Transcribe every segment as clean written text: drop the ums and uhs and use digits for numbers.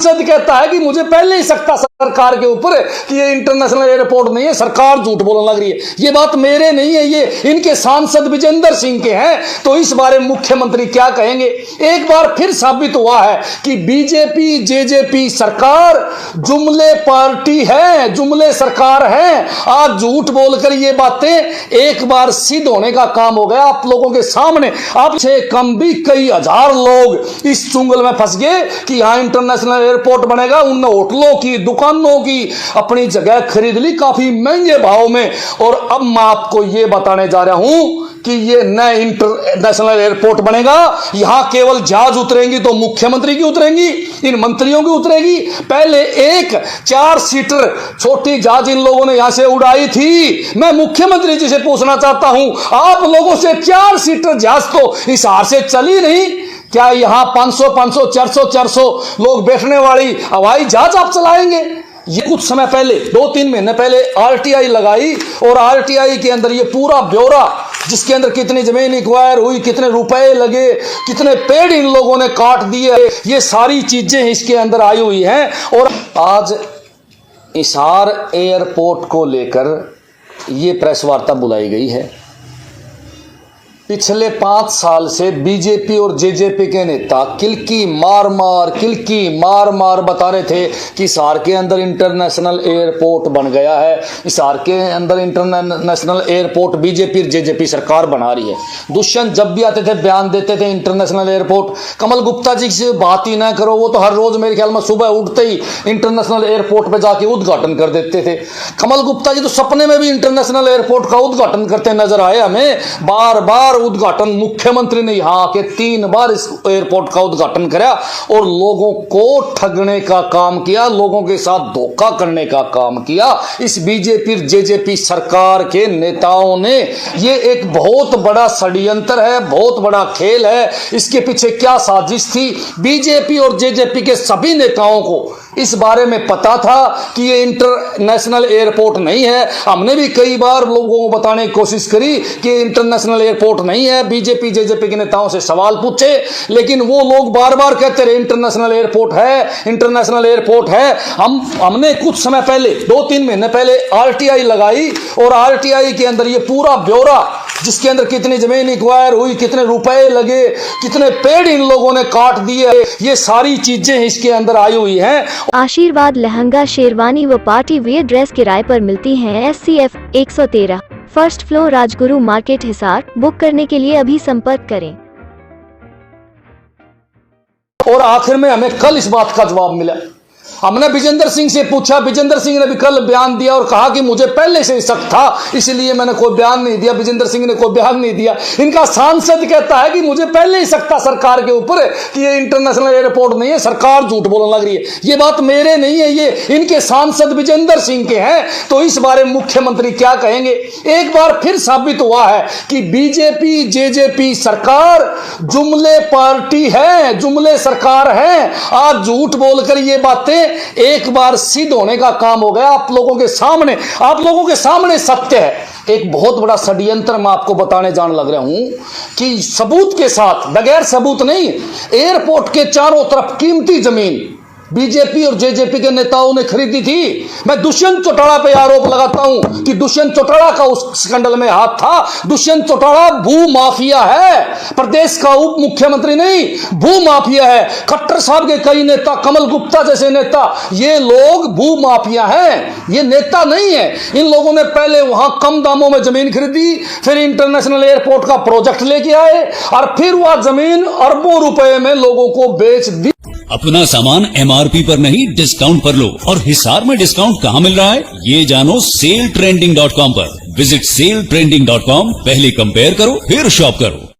सांसद कहता है कि मुझे पहले ही सकता सरकार के ऊपर कि ये इंटरनेशनल एयरपोर्ट नहीं है, सरकार झूठ बोलने लग रही है। ये बात मेरे नहीं है, ये इनके सांसद विजेंद्र सिंह के हैं। तो इस बारे में मुख्यमंत्री क्या कहेंगे? एक बार फिर साबित हुआ है कि बीजेपी जेजेपी सरकार जुमले पार्टी है, जुमले सरकार है। आज झूठ बोलकर ये बातें एक बार सिद्ध होने का काम हो गया आप लोगों के सामने। आप से कम भी कई हजार लोग इस चुंगल में फंस गए कि यहां इंटरनेशनल एयरपोर्ट बनेगा। उन होटलों की दुकानों की अपनी जगह खरीद ली काफी महंगे भाव में। और अब मैं आपको यह बताने जा रहा हूं कि ये नया इंटरनेशनल एयरपोर्ट बनेगा। यहां केवल जहाज उतरेंगी तो मुख्यमंत्री की उतरेंगी, इन मंत्रियों की उतरेगी। पहले एक 4 सीटर छोटी जहाज इन लोगों ने यहां से उड़ाई थी। मैं मुख्यमंत्री जी से पूछना चाहता हूं, आप लोगों से 4 सीटर जहाज तो इस हार से चली नहीं। क्या यहां 500 400 लोग बैठने वाली हवाई जहाज आप चलाएंगे? ये कुछ समय पहले 2-3 महीने पहले आरटीआई लगाई और आरटीआई के अंदर ये पूरा ब्यौरा, जिसके अंदर कितनी जमीन एक्वायर हुई, कितने रुपए लगे, कितने पेड़ इन लोगों ने काट दिए, ये सारी चीजें इसके अंदर आई हुई हैं। और आज हिसार एयरपोर्ट को लेकर ये प्रेस वार्ता बुलाई गई है। पिछले 5 साल से बीजेपी और जेजेपी के नेता किल्की मार मार बता रहे थे कि हिसार के अंदर इंटरनेशनल एयरपोर्ट बन गया है, हिसार के अंदर इंटरनेशनल एयरपोर्ट बीजेपी और जेजेपी सरकार बना रही है। दुष्यंत जब भी आते थे बयान देते थे इंटरनेशनल एयरपोर्ट। कमल गुप्ता जी से बात ही ना करो, वो तो हर रोज मेरे ख्याल में सुबह उठते ही इंटरनेशनल एयरपोर्ट पे जाके उद्घाटन कर देते थे। कमल गुप्ता जी तो सपने में भी इंटरनेशनल एयरपोर्ट का उद्घाटन करते नजर आए हमें। बार बार उद्घाटन मुख्यमंत्री ने यहां आके 3 बार इस एयरपोर्ट का उद्घाटन किया और लोगों को ठगने का काम किया, लोगों के साथ धोखा करने का काम किया इस बीजेपी जेजेपी सरकार के नेताओं ने। ये एक बहुत बड़ा षड्यंत्र है, बहुत बड़ा खेल है। इसके पीछे क्या साजिश थी? बीजेपी और जेजेपी के सभी नेताओं को इस बारे में पता था कि ये इंटरनेशनल एयरपोर्ट नहीं है। हमने भी कई बार लोगों को बताने की कोशिश करी कि इंटरनेशनल एयरपोर्ट नहीं है। बीजेपी जेजेपी के नेताओं से सवाल पूछे, लेकिन वो लोग बार बार कहते रहे इंटरनेशनल एयरपोर्ट है, इंटरनेशनल एयरपोर्ट है। हमने कुछ समय पहले 2-3 महीने पहले आरटीआई लगाई और आरटीआई के अंदर ये पूरा ब्यौरा, जिसके अंदर कितनी जमीन एक्वायर हुई, कितने रुपए लगे, कितने पेड़ इन लोगों ने काट दिए, ये सारी चीजें इसके अंदर आई हुई हैं। आशीर्वाद लहंगा शेरवानी व पार्टी वियर ड्रेस किराए पर मिलती हैं। SCF 113 first floor Rajguru market Hisar. Book करने के लिए अभी संपर्क करें। और आखिर में हमें कल इस बात का जवाब मिला। हमने विजेंद्र सिंह से पूछा, विजेंद्र सिंह ने भी कल बयान दिया और कहा कि मुझे पहले से शक था, इसलिए मैंने कोई बयान नहीं दिया। विजेंद्र सिंह ने कोई बयान नहीं दिया। इनका सांसद कहता है कि मुझे पहले ही शक था सरकार के ऊपर कि ये इंटरनेशनल एयरपोर्ट नहीं है, सरकार झूठ बोलने लग रही है। ये बात मेरे नहीं है, ये इनके सांसद विजेंद्र सिंह के हैं। तो इस बारे में मुख्यमंत्री क्या कहेंगे? एक बार फिर साबित हुआ है कि बीजेपी जेजेपी सरकार जुमले पार्टी है, जुमले सरकार है। आज झूठ बोलकर ये बातें एक बार सिद्ध होने का काम हो गया आप लोगों के सामने सत्य है। एक बहुत बड़ा षड्यंत्र मैं आपको बताने जाने लग रहा हूं कि सबूत के साथ, बगैर सबूत नहीं, एयरपोर्ट के चारों तरफ कीमती जमीन बीजेपी और जेजेपी के नेताओं ने खरीदी थी। मैं दुष्यंत चौटाला पे आरोप लगाता हूं कि दुष्यंत चौटाला का उस स्कैंडल में हाथ था। दुष्यंत चौटाला भू माफिया है, प्रदेश का उप मुख्यमंत्री नहीं, भू माफिया है। खट्टर साहब के कई नेता, कमल गुप्ता जैसे नेता, ये लोग भू माफिया हैं, ये नेता नहीं है। इन लोगों ने पहले वहां कम दामों में जमीन खरीदी, फिर इंटरनेशनल एयरपोर्ट का प्रोजेक्ट लेके आए और फिर वह जमीन अरबों रुपए में लोगों को बेच दी। अपना सामान MRP पर नहीं डिस्काउंट पर लो। और हिसार में डिस्काउंट कहाँ मिल रहा है ये जानो सेलट्रेंडिंग.com पर। विजिट सेलट्रेंडिंग.com। पहले कंपेयर करो फिर शॉप करो।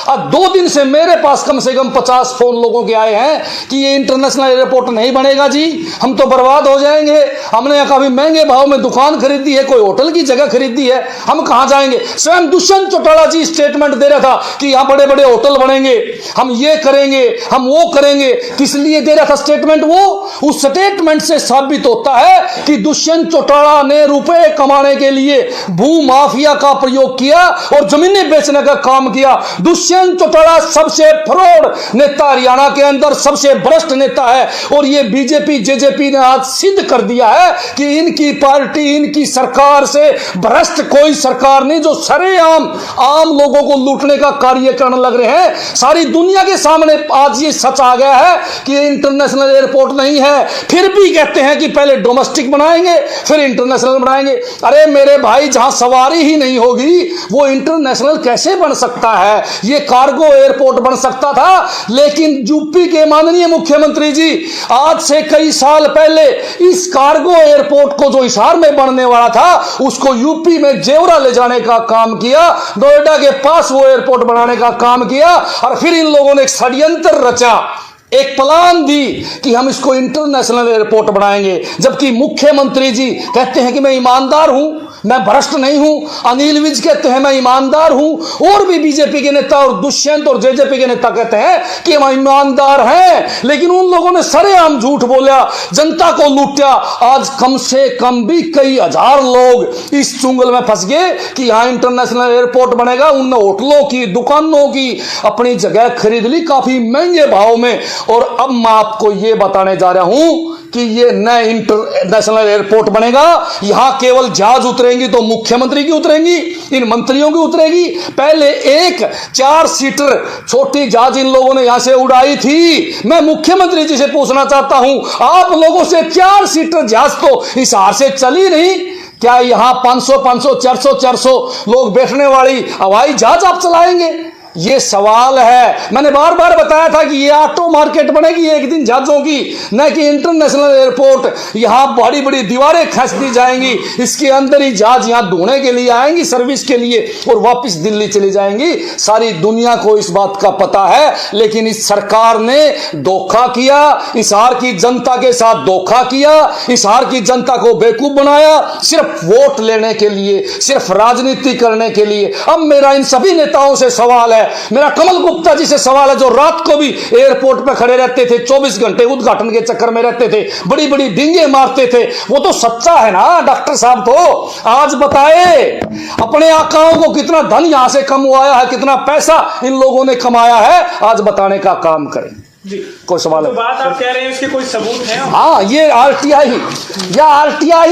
अब 2 दिन से मेरे पास कम से कम 50 फोन लोगों के आए हैं कि ये इंटरनेशनल एयरपोर्ट नहीं बनेगा जी, हम तो बर्बाद हो जाएंगे। हमने काफी महंगे भाव में दुकान खरीदी है, कोई होटल की जगह खरीदी है, हम कहां जाएंगे? स्वयं दुष्यंत चौटाला जी स्टेटमेंट दे रहा था कि यहां बड़े बड़े होटल बनेंगे, हम ये करेंगे, हम वो करेंगे। किस लिए दे रहा था स्टेटमेंट? वो उस स्टेटमेंट से साबित होता है कि दुष्यंत चौटाला ने रुपए कमाने के लिए भू माफिया का प्रयोग किया और जमीनें बेचने का काम किया। दुष्यंत चौटाला सबसे फ्रॉड नेता, हरियाणा के अंदर सबसे भ्रष्ट नेता है। और ये बीजेपी जेजेपी ने आज सिद्ध कर दिया है कि इनकी पार्टी, इनकी सरकार से भ्रष्ट कोई सरकार नहीं, जो सरेआम आम लोगों को लूटने का कार्य करने लग रहे हैं। सारी दुनिया के सामने आज ये सच आ गया है कि ये इंटरनेशनल एयरपोर्ट नहीं है, फिर भी कहते हैं कि पहले डोमेस्टिक बनाएंगे फिर इंटरनेशनल बनाएंगे। अरे मेरे भाई, जहां सवारी ही नहीं होगी वो इंटरनेशनल कैसे बन सकता है? ये कार्गो एयरपोर्ट बन सकता था, लेकिन यूपी के माननीय मुख्यमंत्री जी आज से कई साल पहले इस कार्गो एयरपोर्ट को, जो हिसार में बनने वाला था, उसको यूपी में जेवरा ले जाने का काम किया, नोएडा के पास वो एयरपोर्ट बनाने का काम किया, और फिर इन लोगों ने एक षड्यंत्र रचा, एक प्लान दी कि हम इसको इंटरनेशनल एयरपोर्ट बनाएंगे। जबकि मुख्यमंत्री जी कहते हैं कि मैं ईमानदार हूं, मैं भ्रष्ट नहीं हूं। अनिल विज कहते हैं मैं ईमानदार हूं। और भी बीजेपी के नेता और दुष्यंत और जेजेपी के नेता कहते हैं कि हम ईमानदार हैं, लेकिन उन लोगों ने सरेआम झूठ बोला, जनता को लूटा। आज कम से कम भी कई हजार लोग इस चुंगल में फंस गए कि यहां इंटरनेशनल एयरपोर्ट बनेगा। उन होटलों की, दुकानों की अपनी जगह खरीद ली काफी महंगे भाव में। और अब मैं आपको यह बताने जा रहा हूं कि ये नए इंटरनेशनल एयरपोर्ट बनेगा। यहां केवल जहाज उतरेंगी तो मुख्यमंत्री की उतरेंगी, इन मंत्रियों की उतरेगी। पहले एक 4 सीटर छोटी जहाज इन लोगों ने यहां से उड़ाई थी। मैं मुख्यमंत्री जी से पूछना चाहता हूं, आप लोगों से 4 सीटर जहाज तो इस हार से चली नहीं, क्या यहां 500 400 लोग बैठने वाली हवाई जहाज आप चलाएंगे? ये सवाल है। मैंने बार बार बताया था कि ये ऑटो मार्केट बनेगी एक दिन जहाजों की, न कि इंटरनेशनल एयरपोर्ट। यहां बड़ी बड़ी दीवारें खींच दी जाएंगी, इसके अंदर ही जहाज यहां ढूंढने के लिए आएंगी, सर्विस के लिए, और वापस दिल्ली चली जाएंगी। सारी दुनिया को इस बात का पता है, लेकिन इस सरकार ने धोखा किया, हिसार की जनता के साथ धोखा किया, हिसार की जनता को बेवकूफ बनाया, सिर्फ वोट लेने के लिए, सिर्फ राजनीति करने के लिए। अब मेरा इन सभी नेताओं से सवाल है, मेरा कमल गुप्ता जी से सवाल है, जो रात को भी एयरपोर्ट पे खड़े रहते थे, 24 घंटे उद्घाटन के चक्कर में रहते थे, बड़ी बड़ी डिंगे मारते थे। वो तो सच्चा है ना डॉक्टर साहब? तो आज बताए अपने आकाओं को कितना धन यहां से कमाया है, कितना पैसा इन लोगों ने कमाया है, आज बताने का काम करें। जी, कोई सवाल तो है? बात आप कह रहे हैं इसके कोई सबूत है? हाँ, ये आरटीआई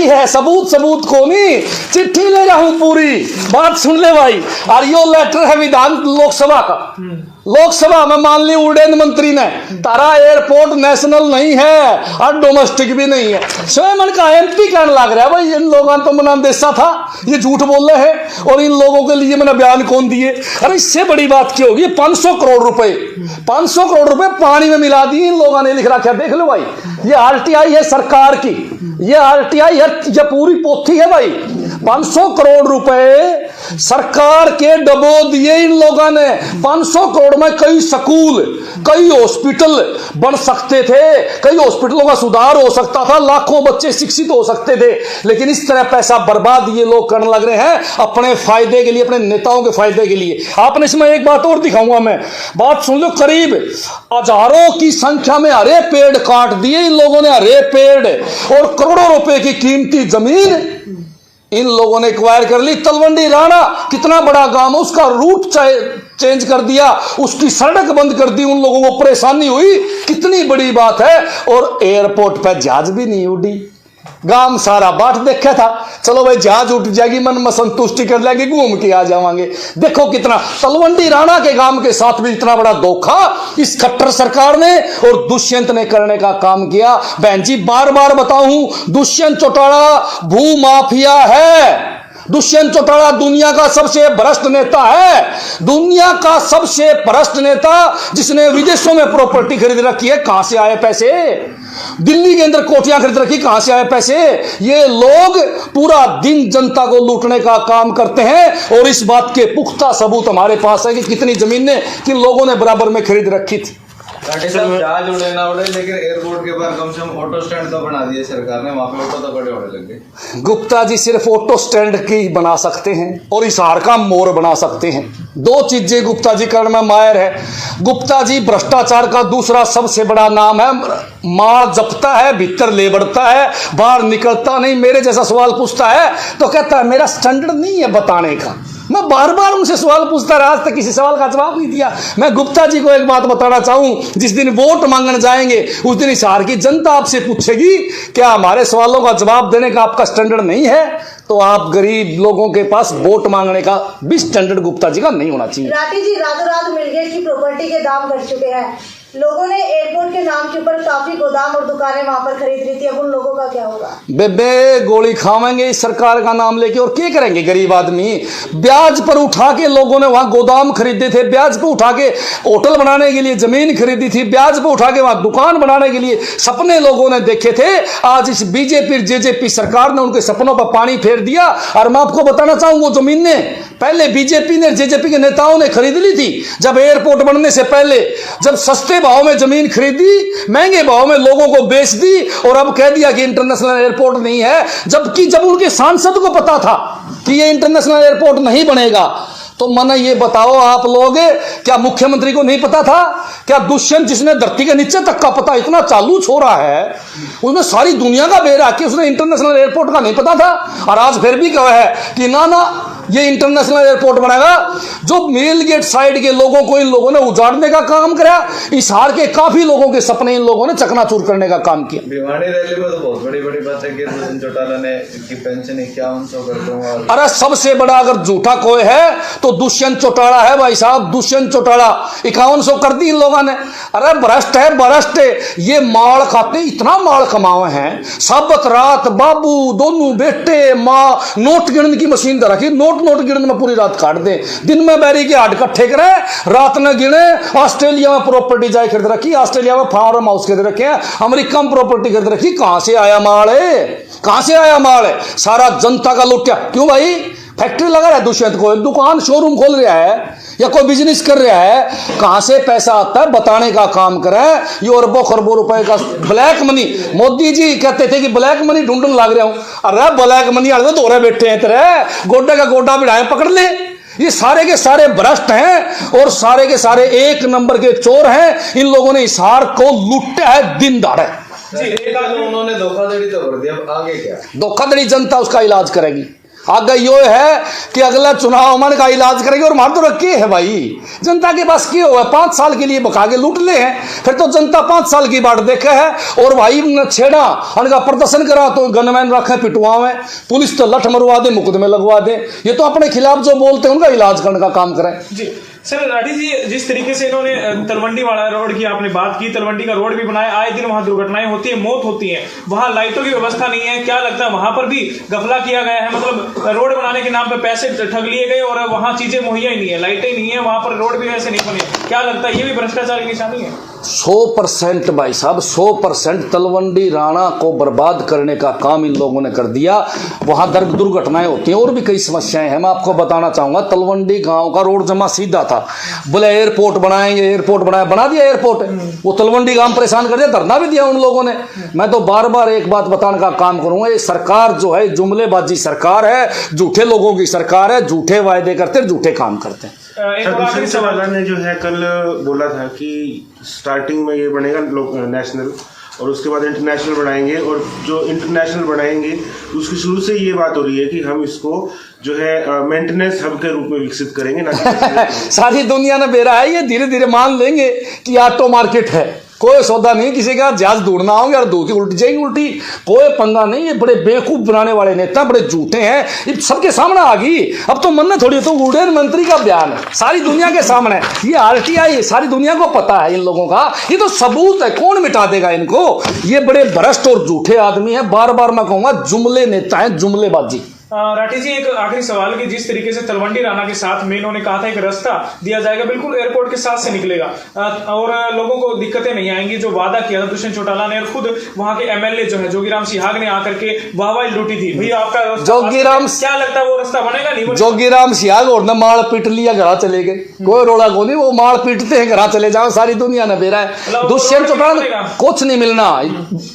है, सबूत को नहीं, चिट्ठी ले रहा हूं पूरी बात, सुन ले भाई। और यो लेटर है विधान लोकसभा का, लोकसभा में मान ली उड़ेन मंत्री ने, तारा एयरपोर्ट नेशनल नहीं है और डोमेस्टिक भी नहीं है। स्वयं का एमपी कहने लग रहा है भाई इन लोगों तो मना देसा था, ये झूठ बोल रहे हैं, और इन लोगों के लिए मैंने बयान कौन दिए? अरे इससे बड़ी बात क्या होगी? 500 करोड़ रुपए पानी में मिला दिए इन लोगों ने, लिख रखा है, देख लो भाई। ये आरटीआई है सरकार की, ये आरटीआई है, ये पूरी पोथी है भाई। 500 करोड़ रुपए सरकार के डबो दिए इन लोगों ने। 500 करोड़ में कई स्कूल, कई हॉस्पिटल बन सकते थे, कई हॉस्पिटलों का सुधार हो सकता था, लाखों बच्चे शिक्षित हो सकते थे, लेकिन इस तरह पैसा बर्बाद ये लोग करने लग रहे हैं अपने फायदे के लिए, अपने नेताओं के फायदे के लिए। आपने इसमें एक बात और दिखाऊंगा मैं, बात सुन लो। करीब हजारों की संख्या में हरे पेड़ काट दिए इन लोगों ने, हरे पेड़, और करोड़ों रुपए की कीमती जमीन इन लोगों ने एक्वायर कर ली। तलवंडी राणा कितना बड़ा गांव, उसका रूट चेंज कर दिया, उसकी सड़क बंद कर दी, उन लोगों को परेशानी हुई, कितनी बड़ी बात है। और एयरपोर्ट पर जहाज भी नहीं उड़ी, गांव सारा बाट देखा था, चलो भाई जहाज उठ जाएगी, मन में संतुष्टि कर लेंगे, घूम के आ जावांगे। देखो कितना तलवंडी राणा के गांव के साथ भी इतना बड़ा धोखा इस खट्टर सरकार ने और दुष्यंत ने करने का काम किया। बहन जी बार बार बताऊं, दुष्यंत चौटाला भू माफिया है। दुष्यंत चौटाला दुनिया का सबसे भ्रष्ट नेता है, दुनिया का सबसे भ्रष्ट नेता, जिसने विदेशों में प्रॉपर्टी खरीद रखी है। कहां से आए पैसे? दिल्ली के अंदर कोठियां खरीद रखी, कहां से आए पैसे? ये लोग पूरा दिन जनता को लूटने का काम करते हैं, और इस बात के पुख्ता सबूत हमारे पास है कि कितनी जमीनें किन लोगों ने बराबर में खरीद रखी थी। जहाज उड़े ना उड़े, लेकिन एयरपोर्ट के बाहर कम से कम ऑटो स्टैंड तो बना दिए सरकार ने, वहां पे ऑटो तो बड़े होने लग गए। गुप्ता जी सिर्फ ऑटो स्टैंड की बना सकते हैं और हिसार का मोर बना सकते हैं। 2 चीजें गुप्ता जी करने में माहिर है। गुप्ता जी भ्रष्टाचार का दूसरा सबसे बड़ा नाम है, मार जपता है, भीतर ले बढ़ता है, बाहर निकलता नहीं। मेरे जैसा सवाल पूछता है तो कहता है मेरा स्टैंडर्ड नहीं है बताने का, मैं बार बार उनसे सवाल पूछता रहा, आज तक किसी सवाल का जवाब नहीं दिया। मैं गुप्ता जी को एक बात बताना चाहूं, जिस दिन वोट मांगने जाएंगे उस दिन हिसार की जनता आपसे पूछेगी क्या हमारे सवालों का जवाब देने का आपका स्टैंडर्ड नहीं है, तो आप गरीब लोगों के पास वोट मांगने का भी स्टैंडर्ड गुप्ता जी का नहीं होना चाहिए। राठी जी, रातों रात मिलगेट की प्रॉपर्टी के दाम घट चुके हैं। लोगों ने एयरपोर्ट के नाम के ऊपर काफी गोदाम और दुकानें वहां पर खरीद रही थी, अब उन लोगों का क्या होगा? बेबे गोली खावेंगे इस सरकार का नाम लेके, और क्या करेंगे गरीब आदमी? ब्याज पर उठा के लोगों ने वहां गोदाम खरीदे थे, ब्याज पर उठा के होटल बनाने के लिए जमीन खरीदी थी, ब्याज पर उठा के वहां दुकान बनाने के लिए सपने लोगों ने देखे थे। आज इस बीजेपी जेजेपी सरकार ने उनके सपनों पर पानी फेर दिया। और मैं आपको बताना चाहूं, वो जमीनें पहले बीजेपी ने जेजेपी के नेताओं ने खरीद ली थी, जब एयरपोर्ट बनने से पहले, जब सस्ते भाव में जमीन खरीदी, महंगे भाव में लोगों को बेच दी, और अब कह दिया कि इंटरनेशनल एयरपोर्ट नहीं है। जबकि जब उनके सांसद को पता था कि ये इंटरनेशनल एयरपोर्ट नहीं बनेगा, तो मना ये बताओ आप लोग, क्या मुख्यमंत्री को नहीं पता था? क्या दुष्यंत जिसने धरती के नीचे तक का पता इतना चालू छोड़ा है, उसने सारी दुनिया का बेरा कि उसने इंटरनेशनल एयरपोर्ट का नहीं पता था? और आज फिर भी कहा है कि ना ये इंटरनेशनल एयरपोर्ट बनेगा। जो मेल गेट साइड के लोगों को इन लोगों ने उजाड़ने का काम करा, हिसार के काफी लोगों के सपने इन लोगों ने चकनाचूर करने का काम किया। भिवानी रैली में तो बहुत बड़ी बड़ी बात है कि दुष्यंत चौटाला ने की पेंशन 5100 कर दूंगा। अरे सबसे बड़ा अगर झूठा कोई है तो दुष्यंत चौटाला है भाई साहब, दुष्यंत चौटाला। 5100 कर दी इन लोगों ने। अरे भ्रष्ट है, भ्रष्ट है। ये माल खाते, इतना माल कमाए हैं, साबत रात बाबू दोनों बेटे माँ नोट गिनने की मशीन तो रखी, नोट गिनने में पूरी रात काट दे। दिन में बैरी के हाथ इकट्ठे करे, रात में गिने। ऑस्ट्रेलिया में प्रॉपर्टी जाए खरीद रखी, ऑस्ट्रेलिया में फार्म हाउस खरीद रखे हैं, अमेरिका में प्रॉपर्टी खरीद रखी। कहां से आया माल है, कहां से आया माल है? सारा जनता का लुटिया। क्यों भाई? फैक्ट्री लगा रहा है दुष्यंत, कोई दुकान शोरूम खोल रहा है या कोई बिजनेस कर रहा है, कहां से पैसा आता है बताने का काम करे। ये अरबों खरबों रुपए का ब्लैक मनी, मोदी जी कहते थे कि ब्लैक मनी ढूंढने लग रहा हूं। अरे ब्लैक मनी वाले तो दौरे बैठे हैं तेरे, गोड्डे का गोड्डा बिठाए पकड़ ले। ये सारे के सारे भ्रष्ट हैं और सारे के सारे एक नंबर के चोर हैं। इन लोगों ने हिसार को लूटा है दिन दहाड़े। उन्होंने धोखाधड़ी तो कर दिया, अब आगे क्या? धोखाधड़ी जनता उसका इलाज करेगी। आगे यो है कि अगला चुनाव मन का इलाज करेंगे। और मार तो रखे है भाई, जनता के पास क्या हुआ? 5 साल के लिए बका के लूट ले हैं, फिर तो जनता 5 साल की बात देखे है। और भाई छेड़ा उनका प्रदर्शन करा तो गनमैन रखे पिटवावे, पुलिस तो लठ मरवा दे, मुकदमे लगवा दे। ये तो अपने खिलाफ जो बोलते हैं उनका इलाज करने का काम करें। जी सर, राठी जी, जिस तरीके से इन्होंने तलवंडी वाला रोड की आपने बात की, तलवंडी का रोड भी बनाया, आए दिन वहां दुर्घटनाएं होती है, मौत होती है, वहां लाइटों की व्यवस्था नहीं है। क्या लगता है वहां पर भी गफला किया गया है? मतलब रोड बनाने के नाम पे पैसे ठग लिए गए और वहां चीजें मुहैया ही नहीं है, लाइटें नहीं है, वहां पर रोड भी वैसे नहीं बने। क्या लगता है ये भी भ्रष्टाचार की निशानी है? 100% भाई साहब, 100% तलवंडी राणा को बर्बाद करने का काम इन लोगों ने कर दिया। वहां दुर्घटनाएं होती हैं और भी कई समस्याएं हैं। मैं आपको बताना चाहूंगा, तलवंडी गांव का रोड जमा सीधा था, बोले एयरपोर्ट बनाएंगे, एयरपोर्ट बनाया, बना दिया एयरपोर्ट। वो तलवंडी गांव परेशान कर दिया, धरना भी दिया उन लोगों ने। मैं तो बार बार एक बात बताने का काम करूंगा, ये सरकार जो है जुमलेबाजी सरकार है, झूठे लोगों की सरकार है, झूठे वायदे करते, झूठे काम करते हैं। दुष्यंत चौटाला ने जो है कल बोला था कि स्टार्टिंग में ये बनेगा नेशनल और उसके बाद इंटरनेशनल बनाएंगे, और जो इंटरनेशनल बनाएंगे उसकी शुरू से ये बात हो रही है कि हम इसको जो है मेंटेनेंस हब के रूप में विकसित करेंगे ना। सारी दुनिया ने बेरा है, ये धीरे धीरे मान लेंगे कि ऑटो मार्केट है, कोई सौदा नहीं, किसी का जहाज ढूंढना होंगे और दूसरी उल्टी जाएगी उल्टी, कोई पंगा नहीं। ये बड़े बेवकूफ बनाने वाले नेता बड़े झूठे हैं, ये सबके सामने आ गई। अब तो मन थोड़ी, तो उड़ेन मंत्री का बयान है सारी दुनिया के सामने, ये आरटीआई सारी दुनिया को पता है इन लोगों का, ये तो सबूत है, कौन मिटा देगा इनको? ये बड़े भ्रष्ट और झूठे आदमी है, बार बार मैं कहूंगा जुमले नेता है, जुमलेबाजी। राठी जी, एक आखिरी सवाल कि जिस तरीके से तलवंडी राणा के साथ में इन्होंने कहा था एक रास्ता दिया जाएगा, बिल्कुल एयरपोर्ट के साथ से निकलेगा और लोगों को दिक्कतें नहीं आएंगी, जो वादा किया था दुष्यंत चौटाला ने, और खुद वहां के एमएलए जो है जोगीराम सिहाग ने आकर के वाहवाही लूटी थी। भैया आपका जोगीराम, क्या लगता है वो रास्ता बनेगा नहीं? जोगीराम सिहाग और न माल पीट लिया, घर चले गए, कोई रोड़ा को नहीं, वो माल पीटते हैं घर चले जाओ, सारी दुनिया ने बेरा है। दुष्यंत चौटाला कुछ नहीं मिलना।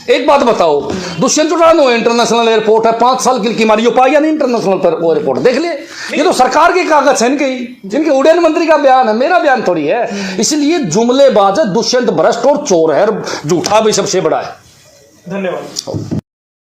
एक बात बताओ, दुष्यंत चौटाला इंटरनेशनल एयरपोर्ट है, 5 साल की मारियो पाया नहीं इंटरनेशनल पर, वो रिपोर्ट देख ले। ये तो सरकार के कागज है इनके, जिनके उड़ेन मंत्री का बयान है, मेरा बयान थोड़ी है। इसलिए जुमलेबाज है दुष्यंत, भ्रष्ट और चोर है, झूठा भी सबसे बड़ा है। धन्यवाद।